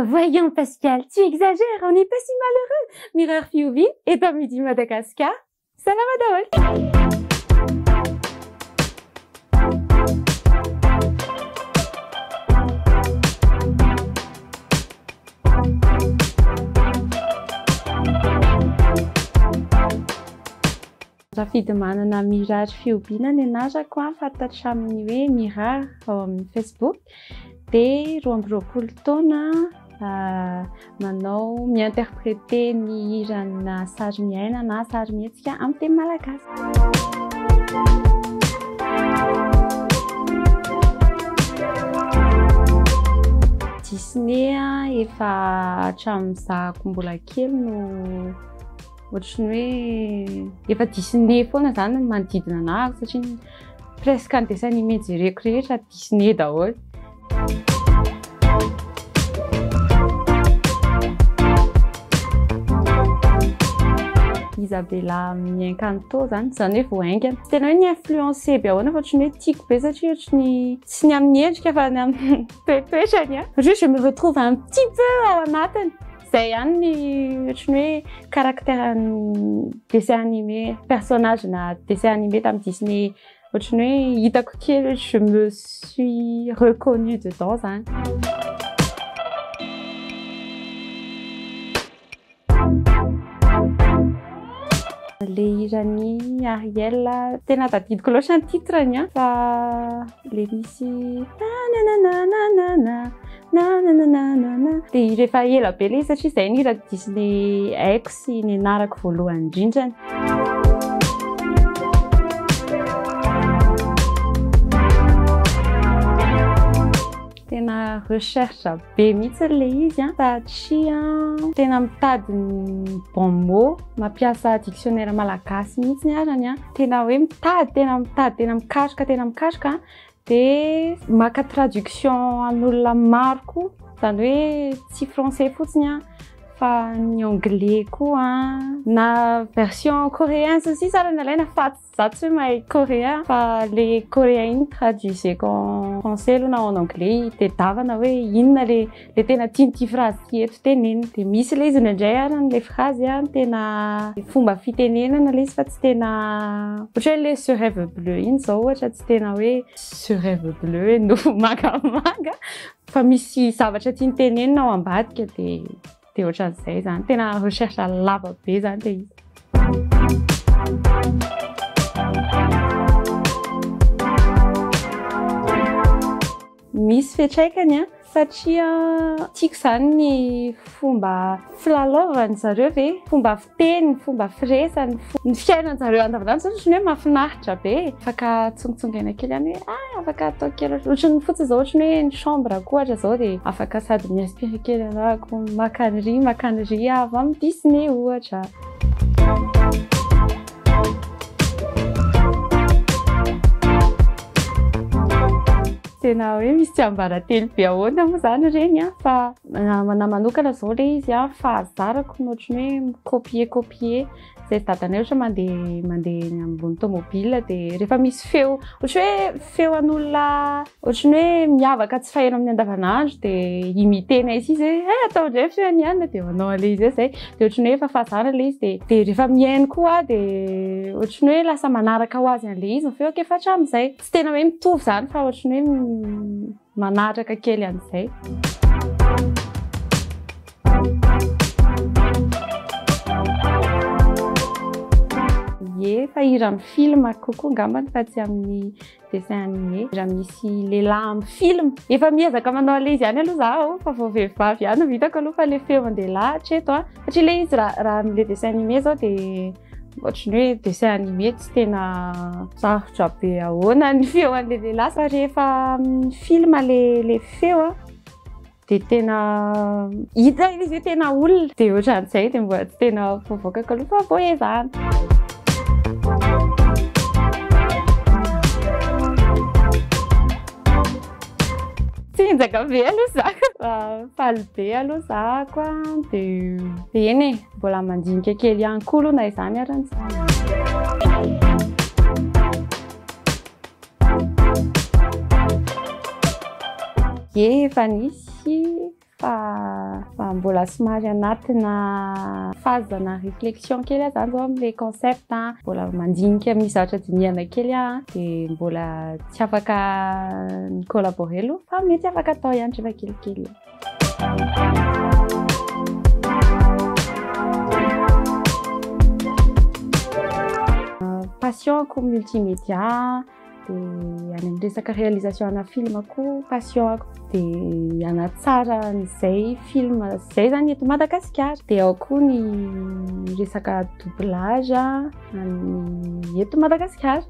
Voyons Pascal, tu exagères, on n'est pas si malheureux. Mirror Fiubi est à Midi Madagascar. Salam Adol. Rafidy manana Mirror Fiubi ny anarako fantatra amin'ny hoe Mirror ao amin'ny Facebook dia 12 taona manao miinterpréter ny hirana sary miaina na sary mihetsika amin'ny teny malagasy. Disney efa hatramin'izako mbola kely no ohatran'ny hoe efa Disney foana zany manodidina anahako satria presque ny dessin animé jereko rehetra Disney daholo. Isabella Miencanto zany hoe voaingana. Tena hoe ni-influencé be ahoana fa ohatran'ny hoe tiako be satria ohatran'ny tsy ny amin'ny endrika fa ny amin'ny toetrany. Je me retrouve un petit peu ao anatiny. Zay ihany ny ohatran'ny hoe caractère dessin animé, personnage na dessin animé tamin'ny Disney ohatran'ny hoe hitako kely je me suis reconnue dedans zany. Le hirany Ariel tena tadidiko loatra ny titrany fa le misy dia rehefa ela be le satria izay ny hira Disney haiko sy ny anarako voalohany indrindrany. Tena recherche be mihitsy le izy satria tena mitady ny bon mot, mampiasa dictionnaire malagasy mihitsy ny arany tena hoe mitady, tena mikaroka dia maka traduction an'olona maro koa zany hoe tsy français fotsiny fa ny anglais koa na version coréen aussi sarany alaina fa za tsy mahay coréen fa le coréen iny traduiseko en français aloha na en anglais tedavana hoe inona le tena tian'ity phrase ty eto tenenina dia misy le izy indraindray arany le phrase tena fomba fitenenana le izy fa tsy tena ohatra hoe le ce rêve bleu iny zao ohatra tsy tena hoe ce rêve bleu no mangamanga fa misy zavatra tiany tenenina ao ambadika dia ohatran'izay zany tena recherche lava be zany le izy. Misy fiantraikany satria tiako zany ny fomba filalaovany zareo ve, fomba fiteny, fomba firesany, ny fiainan'jareo andavanandro ohatran'ny hoe mahafinaritra be. Afaka tsongatsongaina kely ihany hoe afaka atao kely ohatran'ny fotsiny zao ohatran'ny hoe ny chambre koa ohatra zao dia afaka sady mi-inspire kely anarako makany ry avy amin'ny Disney ohatra. Tena hoe misy tsiambaratelo be ahoana moa zany ireny fa manokana zao le izy fahazarako ny ohatran'ny hoe copier zay dadanay ohatra mandeha ambony tomobile dia rehefa misy feo ohatra hoe feo an'olona ohatran'ny hoe miavaka tsy faheno amin'ny andavanandro dia imitenay izy atao indray feo ihany dia manao le izy zay dia ohatran'ny hoe efa fahazarana le izy dia rehefa mihaino koa dia ohatran'ny hoe lasa manaraka ho azy an'le izy ny feo efa hatramin'izay tsy tena hoe mitovy zany fa ohatran'ny hoe manatraka kely an'izay. Fa hira amin'ny film kokoa ngambany fa tsy amin'ny dessin animé. Hira misy lehilahy amin'ny film efa miezaka manao le izy ihany aloha zaho fa vao vehivavy ihany vitako aloha fa le feo an-dehilahy hatreto satria le izy raha amin'le dessin animé zao dia ohatran'ny hoe dessin animé tsy tena sarotra be ahoana ny feo an'le lehilahy fa rehefa amin'ny film le feo dia tena hita izy hoe tena olona dia ohatran'izay dia mbola tsy tena voavokako aloha fa vao ezahana. Tsinjaka be aloha zako faly be aloha zako dia eny mbola mandinika kely ihany koa aloha na izany aran'izany. Efa nisy fa fa mbola somary anatina fazana réflexion kely zany zao am'le concept mbola mandinika misy zavatra dinihana kely de mbola tsy afaka collaborer aloha fa mety afaka atao ihany rehefa kelikely. Passionko multimédia de any amin'ny resaka réalisation ana film koa passion de anatsara an'izay film zay zany eto Madagasikara de ao koa ny resaka doublage eto Madagasikara.